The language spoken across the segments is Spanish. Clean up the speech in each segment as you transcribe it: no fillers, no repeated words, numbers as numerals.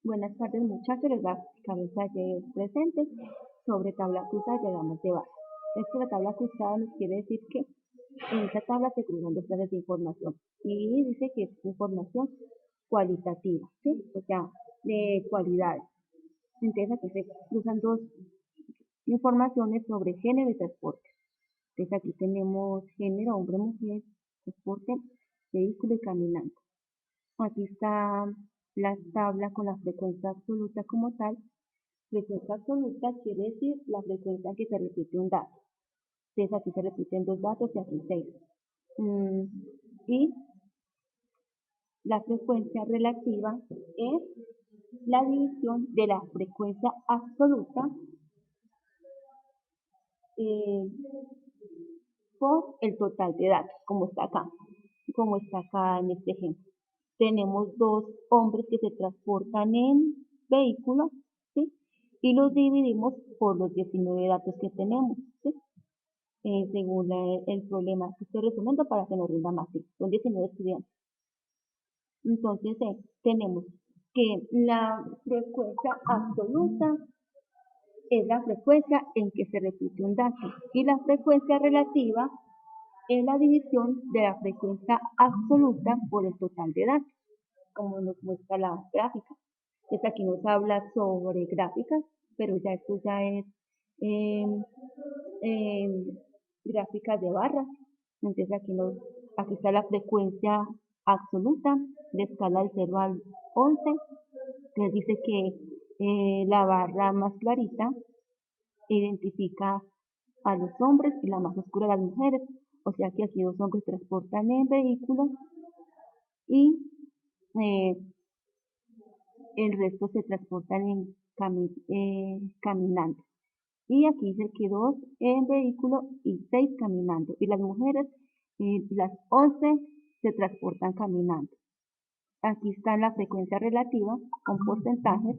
Buenas tardes muchachos, les voy a explicar el taller presente sobre tabla cruzada y diagramas de barra. Esto de la tabla cruzada nos quiere decir que en esta tabla se cruzan dos clases de información y dice que es información cualitativa, ¿sí? O sea, de cualidades. Entonces aquí se cruzan dos informaciones sobre género y transporte. Entonces aquí tenemos género, hombre, mujer, transporte, vehículo y caminante. Aquí está la tabla con la frecuencia absoluta como tal. Frecuencia absoluta quiere decir la frecuencia en que se repite un dato. Entonces aquí se repiten dos datos y aquí seis. Y la frecuencia relativa es la división de la frecuencia absoluta por el total de datos, como está acá en este ejemplo. Tenemos dos hombres que se transportan en vehículos, ¿sí? Y los dividimos por los 19 datos que tenemos, ¿sí? Según el problema que estoy resumiendo para que nos rinda más, ¿sí? Son 19 estudiantes. Entonces, tenemos que la frecuencia absoluta es la frecuencia en que se repite un dato y la frecuencia relativa es la división de la frecuencia absoluta por el total de datos, como nos muestra la gráfica. Entonces aquí nos habla sobre gráficas, pero ya esto ya es gráficas de barras. Entonces aquí está la frecuencia absoluta de escala del 0 al 11. Entonces dice que la barra más clarita identifica a los hombres y la más oscura a las mujeres. O sea que aquí los hombres transportan en vehículos y eh, el resto se transportan en caminando. Y aquí dice que 2 en vehículo y 6 caminando. Y las mujeres, las 11 se transportan caminando. Aquí está la frecuencia relativa con porcentajes.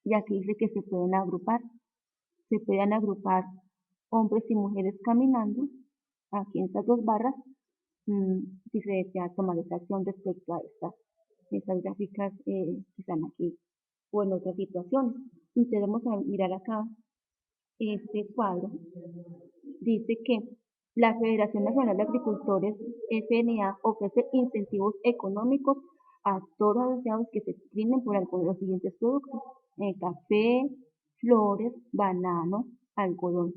Y aquí dice que se pueden agrupar. Se pueden agrupar hombres y mujeres caminando. Aquí en estas dos barras, si se desea tomar esta acción respecto a estas gráficas que están aquí o en otras situaciones. Entonces vamos a mirar acá este cuadro. Dice que la Federación Nacional de Agricultores, FNA, ofrece incentivos económicos a todos los asociados que se discriminen por alguno de los siguientes productos: café, flores, banano, algodón.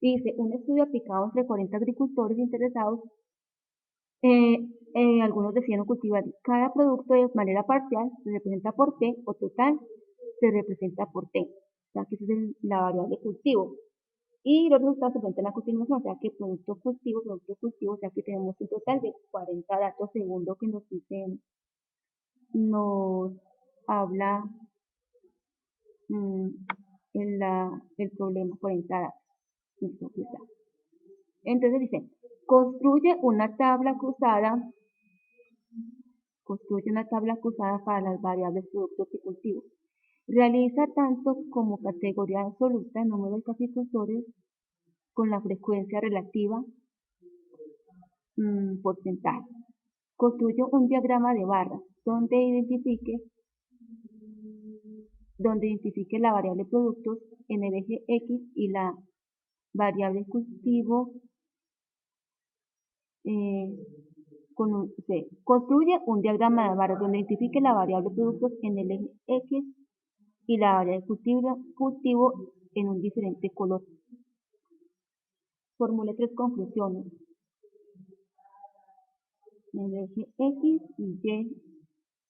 Dice, un estudio aplicado entre 40 agricultores interesados, algunos deciden cultivar cada producto de manera parcial, se representa por T, o total, se representa por T. O sea, que esa es la variable cultivo. Y los resultados se presentan a continuación, o sea que producto cultivo, o sea que tenemos un total de 40 datos según lo que nos dice, nos habla el problema, 40 datos. Listo, aquí está. Entonces dice, construye una tabla cruzada para las variables productos y cultivos. Realiza tanto como categoría absoluta el número de caficultores con la frecuencia relativa, porcentaje. Construye un diagrama de barras donde identifique la variable productos en el eje X y la variable cultivo construye un diagrama de barras donde identifique la variable productos en el eje X y la variable cultivo en un diferente color. Formule 3 conclusiones en el eje X y Y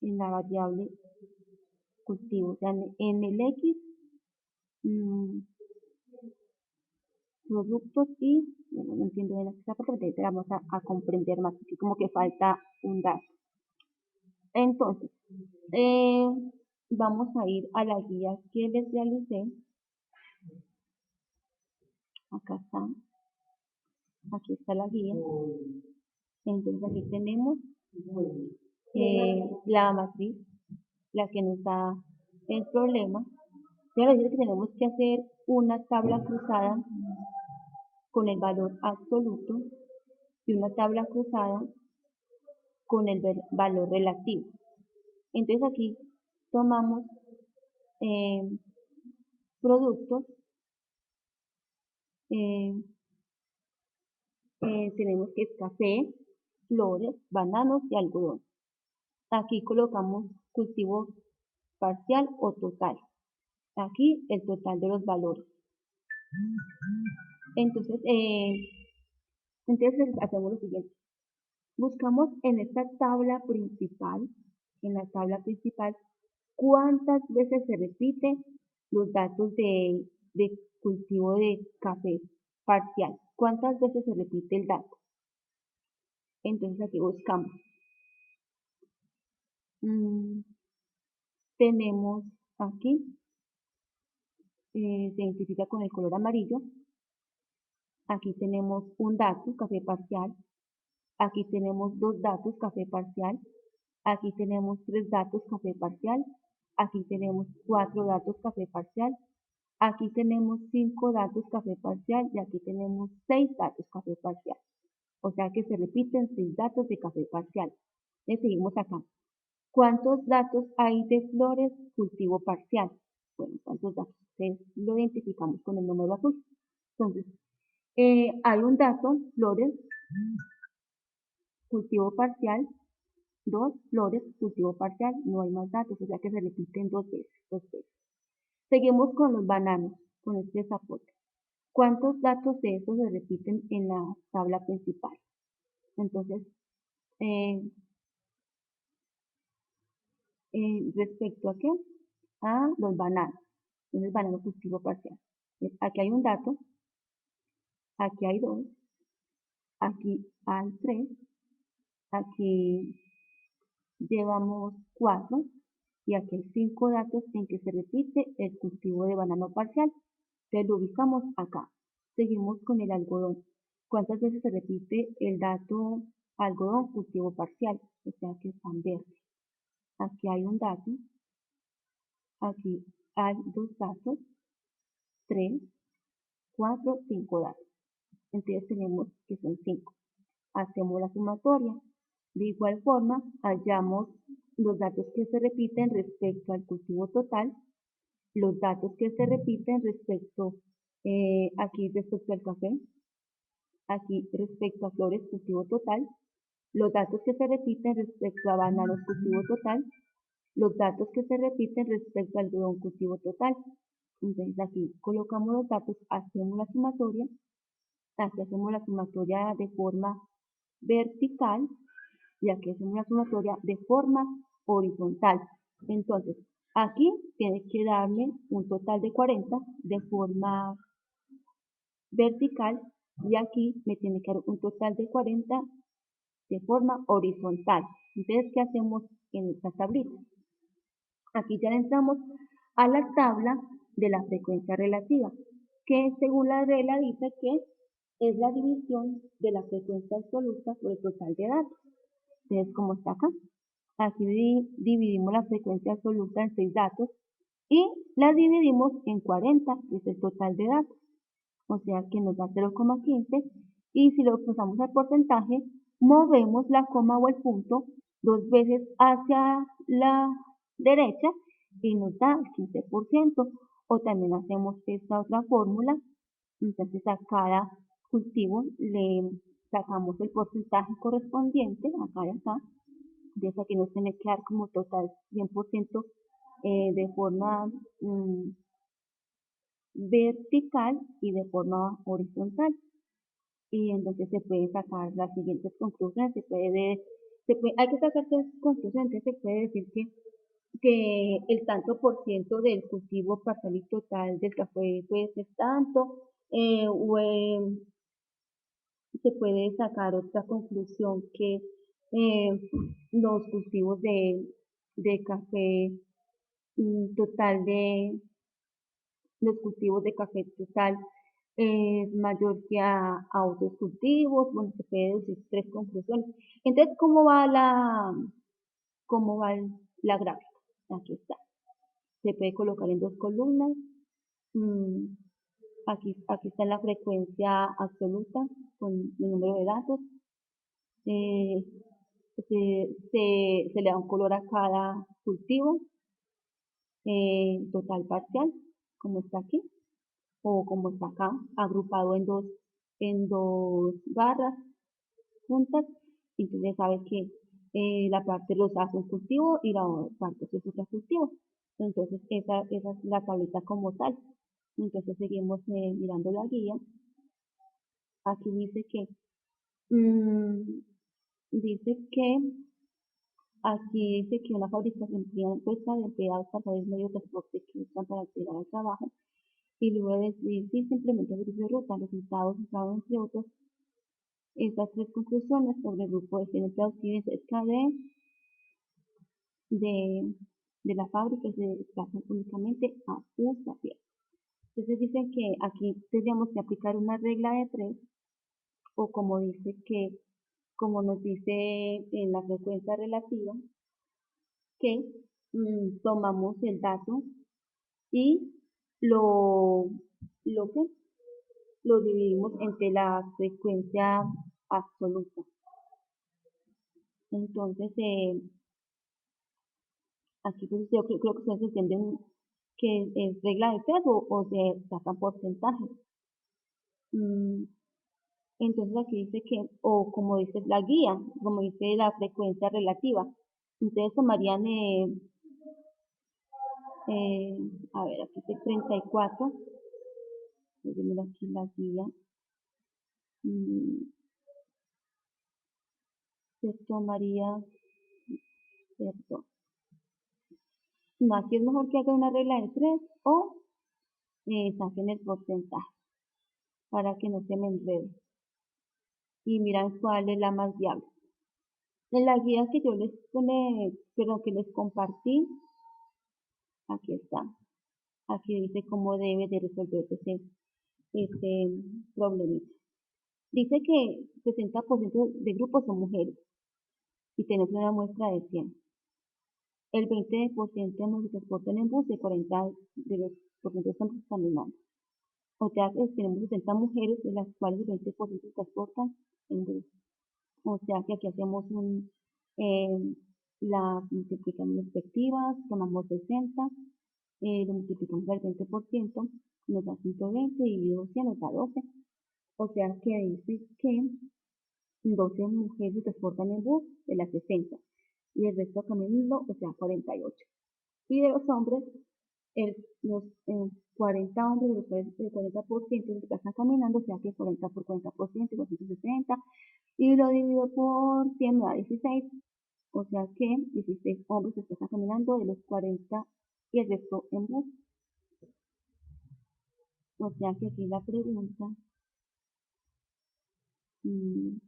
en la variable cultivo. O sea, en el X, productos y, bueno, no entiendo bien esta parte, pero vamos a comprender más, así como que falta un dato. Entonces, vamos a ir a la guía que les realicé. Acá está. Aquí está la guía. Entonces aquí tenemos la matriz, la que nos da el problema. Ya les dije que tenemos que hacer una tabla cruzada con el valor absoluto y una tabla cruzada con el valor relativo. Entonces aquí tomamos productos, eh, tenemos que es café, flores, bananos y algodón. Aquí colocamos cultivo parcial o total. Aquí el total de los valores. Entonces, hacemos lo siguiente. Buscamos en esta tabla principal, cuántas veces se repiten los datos de cultivo de café parcial. ¿Cuántas veces se repite el dato? Entonces aquí buscamos. Tenemos aquí, se identifica con el color amarillo. Aquí tenemos un dato, café parcial. Aquí tenemos dos datos, café parcial. Aquí tenemos tres datos, café parcial. Aquí tenemos cuatro datos, café parcial. Aquí tenemos 5 datos, café parcial. Y aquí tenemos 6 datos, café parcial. O sea que se repiten 6 datos de café parcial. Le seguimos acá. ¿Cuántos datos hay de flores cultivo parcial? Bueno, ¿cuántos datos? Entonces lo identificamos con el número azul. Entonces, hay un dato, flores, cultivo parcial, 2 flores, cultivo parcial, no hay más datos, o sea que se repiten 2 veces, 2 veces. Seguimos con los bananos, con este zapote. ¿Cuántos datos de estos se repiten en la tabla principal? Entonces, respecto a qué? A los bananos. Entonces, banano cultivo parcial. Aquí hay un dato, aquí hay 2, aquí hay 3, aquí llevamos 4 y aquí hay 5 datos en que se repite el cultivo de banano parcial. Entonces lo ubicamos acá. Seguimos con el algodón. ¿Cuántas veces se repite el dato algodón cultivo parcial? O sea que está en verde. Aquí hay un dato, aquí hay 2 datos, 3, 4, 5 datos. Entonces tenemos que son 5. Hacemos la sumatoria. De igual forma, hallamos los datos que se repiten respecto al cultivo total, los datos que se repiten aquí respecto al café, aquí respecto a flores cultivo total, los datos que se repiten respecto a bananos cultivo total, los datos que se repiten respecto al algodón cultivo total. Entonces aquí colocamos los datos, hacemos la sumatoria, aquí hacemos la sumatoria de forma vertical y aquí hacemos la sumatoria de forma horizontal. Entonces, aquí tienes que darme un total de 40 de forma vertical y aquí me tiene que dar un total de 40 de forma horizontal. Entonces, ¿qué hacemos en esta tablita? Aquí ya entramos a la tabla de la frecuencia relativa, que según la regla dice que es la división de la frecuencia absoluta por el total de datos. Entonces, como está acá, aquí dividimos la frecuencia absoluta en 6 datos y la dividimos en 40, que es el total de datos. O sea que nos da 0,15 y si lo pasamos al porcentaje, movemos la coma o el punto 2 veces hacia la derecha y nos da el 15%. O también hacemos esta otra fórmula, entonces a cada cultivo le sacamos el porcentaje correspondiente, acá y acá, de esa que nos tiene que dar como total 100% de forma vertical y de forma horizontal. Y entonces se puede sacar las siguientes conclusiones, hay que sacar 3 conclusiones, se puede decir que el tanto por ciento del cultivo parcial y total del café puede ser tanto, se puede sacar otra conclusión que los cultivos de café total los cultivos de café total es mayor que a otros cultivos. Bueno, se puede decir 3 conclusiones. Entonces, cómo va la gráfica? Aquí está. Se puede colocar en 2 columnas. Mm, aquí está la frecuencia absoluta con el número de datos. Eh, se le da un color a cada cultivo. total parcial, como está aquí, o como está acá, agrupado en dos barras juntas. Entonces sabes que la parte rosada es un cultivo y la parte azul es otro cultivo. Entonces esa es la tablita como tal. Entonces seguimos mirando la guía. Aquí mm, dice que aquí dice que una fabricación tiene puesta de empleados para saber medio de transporte que usan para llegar al trabajo y luego de decir simplemente grupo de ruta, los resultados usados entre otros. Estas tres conclusiones sobre el grupo de 100 empleados tienen cerca de, de la fábrica se desplazan únicamente a pie. Entonces dicen que aquí tendríamos que aplicar una regla de tres o como dice que, como nos dice en la frecuencia relativa, que tomamos el dato y lo, lo que lo dividimos entre la frecuencia absoluta. Entonces, aquí pues yo creo que ustedes entienden que es regla de tres o se sacan porcentajes. Mm, entonces aquí dice que, o como dice la guía, como dice la frecuencia relativa, ustedes tomarían, eh, a ver, aquí dice 34, déjenme aquí la guía, mm, se tomaría, ¿cierto? No, aquí es mejor que hagan una regla de tres o saquen el porcentaje para que no se me enrede y miran cuál es la más viable. En la guía que yo perdón, que les compartí, aquí está. Aquí dice cómo debe de resolverse este problemita. Dice que 60% de grupos son mujeres y tenemos una muestra de 100. El 20% nos transportan en bus y 40% de los porcientos están caminando. O sea que tenemos 60 mujeres, de las cuales el 20% se transportan en bus. O sea que aquí hacemos la multiplicamos respectivas, tomamos 60, lo multiplicamos al 20%, nos da 120 dividido 100 nos da 12. O sea que dice que 12 mujeres se transportan en bus de las 60 y el resto caminando, o sea 48. Y de los hombres, los 40 hombres de los cuales el 40% se están caminando, o sea que 40 por 40%, 260, y lo divido por 100 me da 16, o sea que 16 hombres se están caminando de los 40 y el resto en bus. O sea que aquí la pregunta mm,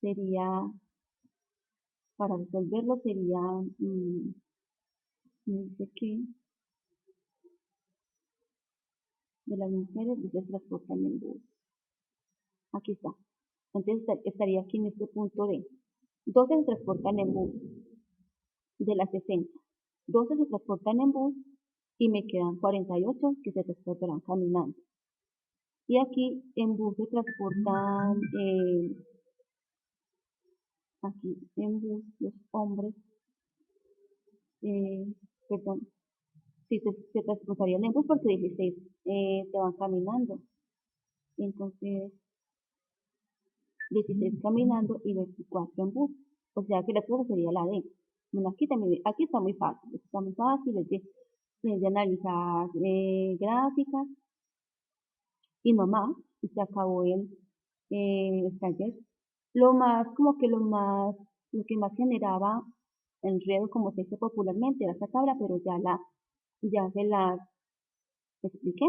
sería, para resolverlo sería, dice que de las mujeres se transportan en bus. Aquí está. Entonces estaría aquí en este punto de 12 se transportan en bus de las 60. 12 se transportan en bus y me quedan 48 que se transportarán caminando. Y aquí en bus se transportan, aquí en bus los hombres, eh, perdón, sí se transportarían en bus porque 16 se van caminando. Entonces, 16 caminando y 24 en bus. O sea que la cosa sería la D. Bueno, aquí está muy fácil. Está muy fácil es de analizar gráficas y no más. Y se acabó el taller. Lo que más generaba enredo, como se dice popularmente, era esta tabla, pero ya se la expliqué.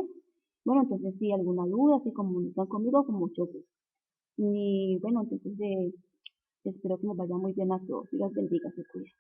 Bueno, entonces si alguna duda, se comunican conmigo con mucho gusto. Y bueno, entonces espero que nos vaya muy bien a todos y los bendiga, se cuida.